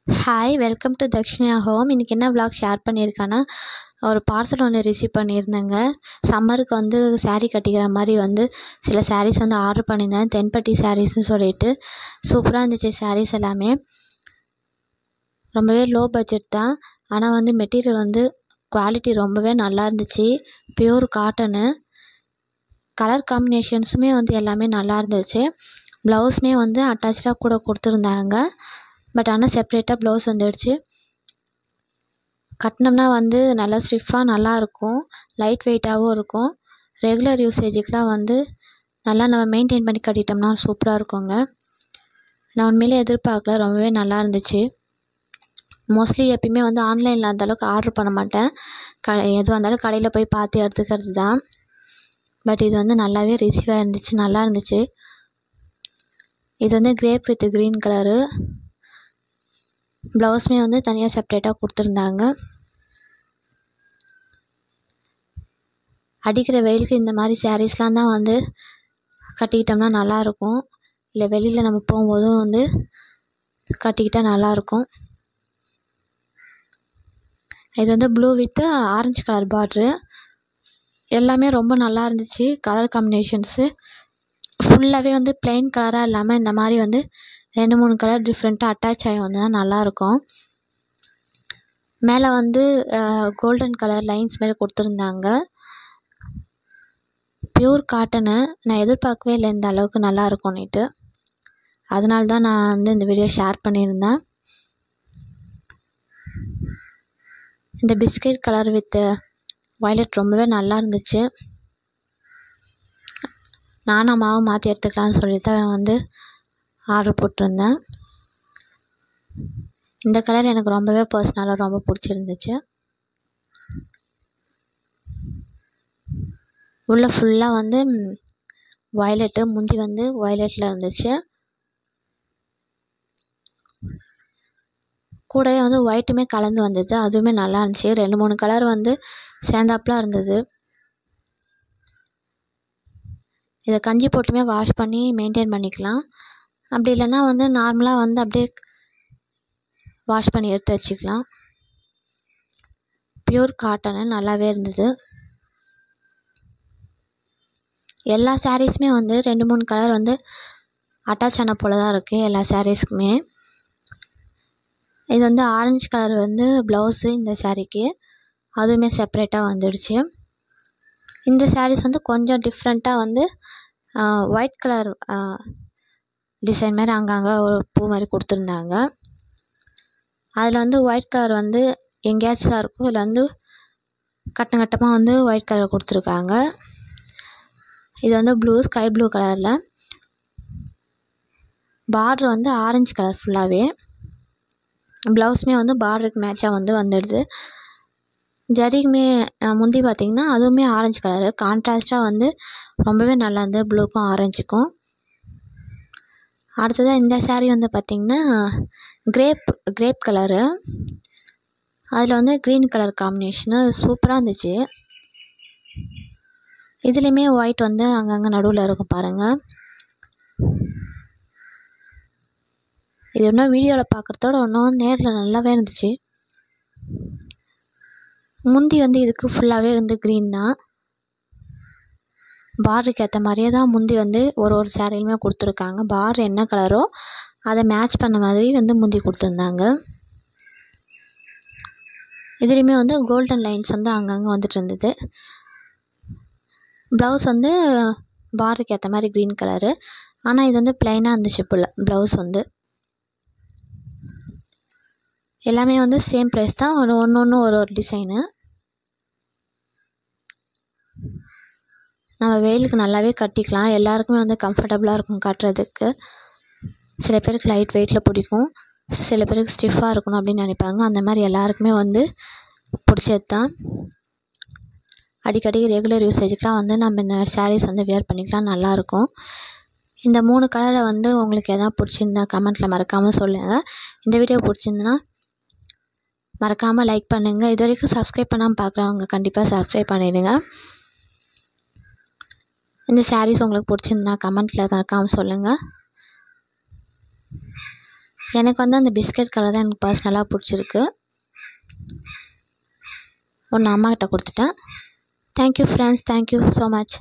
Hi welcome to Dakshinya home. இன்றைக்கி என்ன vlog share பண்ணியிருக்கேன்னா, ஒரு பார்சல் ஒன்று ரிசீவ் பண்ணியிருந்தேங்க. சம்மருக்கு வந்து saree கட்டிக்கிற மாதிரி வந்து சில sarees வந்து ஆர்டர் பண்ணியிருந்தேன். தென்பட்டி சாரீஸ்ன்னு சொல்லிட்டு சூப்பராக இருந்துச்சு. sarees எல்லாமே ரொம்பவே லோ பட்ஜெட் தான். ஆனால் வந்து மெட்டீரியல் வந்து குவாலிட்டி ரொம்பவே நல்லா இருந்துச்சு. Pure cotton. கலர் காம்பினேஷன்ஸுமே வந்து எல்லாமே நல்லா இருந்துச்சு. ப்ளவுஸுமே வந்து அட்டாச்சாக கூட கொடுத்துருந்தாங்க. பட் ஆனால் செப்ரேட்டாக ப்ளவுஸ் வந்துடுச்சு. கட்டினோம்னா வந்து நல்லா ஸ்டிஃபாக நல்லாயிருக்கும். லைட் வெயிட்டாகவும் இருக்கும். ரெகுலர் யூசேஜுக்கெலாம் வந்து நல்லா நம்ம மெயின்டைன் பண்ணி கட்டிட்டோம்னா சூப்பராக இருக்குங்க. நான் உண்மையிலே எதிர்பார்க்கல, ரொம்பவே நல்லா இருந்துச்சு. மோஸ்ட்லி எப்பயுமே வந்து ஆன்லைனில் அந்தளவுக்கு ஆர்டர் பண்ண மாட்டேன். எதுவாக இருந்தாலும் கடையில் போய் பார்த்து எடுத்துக்கிறது தான். பட் இது வந்து நல்லாவே ரிசீவாக இருந்துச்சு, நல்லா இருந்துச்சு. இது வந்து கிரேப் வித் க்ரீன் கலரு. ப்ளவுஸுமே வந்து தனியாக செப்ரேட்டாக கொடுத்துருந்தாங்க. அடிக்கிற வெயிலுக்கு இந்த மாதிரி சாரீஸ்லாம் தான் வந்து கட்டிக்கிட்டோம்னா நல்லாயிருக்கும். இல்லை வெளியில் நம்ம போகும்போதும் வந்து கட்டிக்கிட்டால் நல்லாயிருக்கும். இது வந்து ப்ளூ வித் ஆரஞ்சு கலர் பார்ட்ரு. எல்லாமே ரொம்ப நல்லா இருந்துச்சு. கலர் காம்பினேஷன்ஸு ஃபுல்லாகவே வந்து பிளெயின் கலராக இல்லாமல் இந்த மாதிரி வந்து 2-3 கலர் டிஃப்ரெண்ட்டாக அட்டாச் ஆகி வந்ததுன்னா நல்லாயிருக்கும். மேலே வந்து கோல்டன் கலர் லைன்ஸ் மாரி கொடுத்துருந்தாங்க. Pure cotton. நான் எதிர்பார்க்கவே இல்லை இந்த அளவுக்கு நல்லா இருக்கும்னுட்டு. அதனால தான் நான் வந்து இந்த வீடியோ ஷேர் பண்ணியிருந்தேன். இந்த பிஸ்கட் கலர் வித் வயலட் ரொம்பவே நல்லா இருந்துச்சு. நானும் அம்மாவும் மாற்றி எடுத்துக்கலாம்னு சொல்லி தான் வந்து ஆர்டர் போட்டிருந்தேன். இந்த கலர் எனக்கு ரொம்பவே பர்சனலாக ரொம்ப பிடிச்சிருந்துச்சு. உள்ளே ஃபுல்லாக வந்து வயலட்டு, முந்தி வந்து வயலட்டில் இருந்துச்சு. கூடவே வந்து ஒயிட்டுமே கலந்து வந்தது. அதுவுமே நல்லா இருந்துச்சு. 2-3 கலர் வந்து சேர்ந்தாப்புலாம் இருந்தது. இதை கஞ்சி போட்டுமே வாஷ் பண்ணி மெயின்டைன் பண்ணிக்கலாம். அப்படி இல்லைன்னா வந்து நார்மலாக வந்து அப்படியே வாஷ் பண்ணி எடுத்து வச்சுக்கலாம். பியூர் காட்டனு நல்லாவே இருந்தது. எல்லா சாரீஸுமே வந்து 2-3 கலர் வந்து அட்டாச் ஆன போல தான் இருக்குது எல்லா சாரீஸ்க்குமே. இது வந்து ஆரஞ்சு கலர் வந்து ப்ளவுஸு இந்த சாரீக்கு. அதுவுமே செப்ரேட்டாக வந்துடுச்சு. இந்த சாரீஸ் வந்து கொஞ்சம் டிஃப்ரெண்ட்டாக வந்து ஒயிட் கலர் டிசைன் மாதிரி அங்கங்கே ஒரு பூ மாதிரி கொடுத்துருந்தாங்க. அதில் வந்து ஒயிட் கலர் வந்து எங்கேயாச்சும் தான் இருக்கும். இதில் வந்து கட்டம் கட்டமாக வந்து ஒயிட் கலர் கொடுத்துருக்காங்க. இது வந்து ஸ்கை ப்ளூ கலரில். பார்ட்ரு வந்து ஆரஞ்சு கலர் ஃபுல்லாகவே. ப்ளவுஸுமே வந்து பார்டருக்கு மேட்சாக வந்து வந்துடுது. ஜரிக்குமே முந்தி பார்த்திங்கன்னா அதுவுமே ஆரஞ்சு கலரு. கான்ட்ராஸ்ட்டாக வந்து ரொம்பவே நல்லா இருந்தது ப்ளூக்கும் ஆரஞ்சுக்கும். அடுத்ததாக இந்த சாரீ வந்து பார்த்திங்கன்னா கிரேப் கலரு. அதில் வந்து க்ரீன் கலர் காம்பினேஷனு சூப்பராக இருந்துச்சு. இதுலேயுமே ஒயிட் வந்து அங்கங்கே நடுவில் இருக்கும் பாருங்கள். இது இன்னும் வீடியோவில் பார்க்குறதோட இன்னும் நேரில் நல்லாவே இருந்துச்சு. முந்தி வந்து இதுக்கு ஃபுல்லாகவே வந்து க்ரீன் தான். பார்டருக்கு ஏற்ற மாதிரியே தான் முந்தி வந்து ஒரு சாரிலுமே கொடுத்துருக்காங்க. பார்டர் என்ன கலரோ அதை மேட்ச் பண்ண மாதிரி வந்து முந்தி கொடுத்துருந்தாங்க. இதுலேயுமே வந்து கோல்டன் லைன்ஸ் வந்து அங்கங்கே வந்துட்டு இருந்தது. ப்ளவுஸ் வந்து பார்டருக்கு ஏற்ற மாதிரி க்ரீன் கலரு. ஆனால் இது வந்து ப்ளைனாக இருந்துச்சு ப்ளவுஸ் வந்து. எல்லாமே வந்து சேம் ப்ரைஸ் தான். ஒன்று ஒரு டிசைனு. நம்ம வெயிலுக்கு நல்லாவே கட்டிக்கலாம். எல்லாருக்குமே வந்து கம்ஃபர்டபுளாக இருக்கும் கட்டுறதுக்கு. சில பேருக்கு லைட் வெயிட்டில் பிடிக்கும், சில பேருக்கு ஸ்டிஃபாக இருக்கணும் அப்படின்னு நினைப்பாங்க. அந்த மாதிரி எல்லாருக்குமே வந்து பிடிச்சது தான். அடிக்கடி ரெகுலர் யூசேஜுக்கெலாம் வந்து நம்ம இந்த சாரீஸ் வந்து வியர் பண்ணிக்கலாம், நல்லாயிருக்கும். இந்த 3 கலரில் வந்து உங்களுக்கு எதாவது பிடிச்சிருந்தா கமெண்ட்டில் மறக்காமல் சொல்லுங்கள். இந்த வீடியோ பிடிச்சிருந்துன்னா மறக்காமல் லைக் பண்ணுங்கள். இது வரைக்கும் சப்ஸ்கிரைப் பண்ணாமல் பார்க்குறவங்க கண்டிப்பாக சப்ஸ்கிரைப் பண்ணிவிடுங்க. இந்த சாரீஸ் உங்களுக்கு பிடிச்சிருந்துன்னா கமெண்ட்டில் மறக்காமல் சொல்லுங்கள். எனக்கு வந்து அந்த பிஸ்கட் கலர் தான் எனக்கு பர்சனலாக பிடிச்சிருக்கு. ஒன்று அம்மாக்கிட்ட கொடுத்துட்டேன். Thank you friends, thank you so much.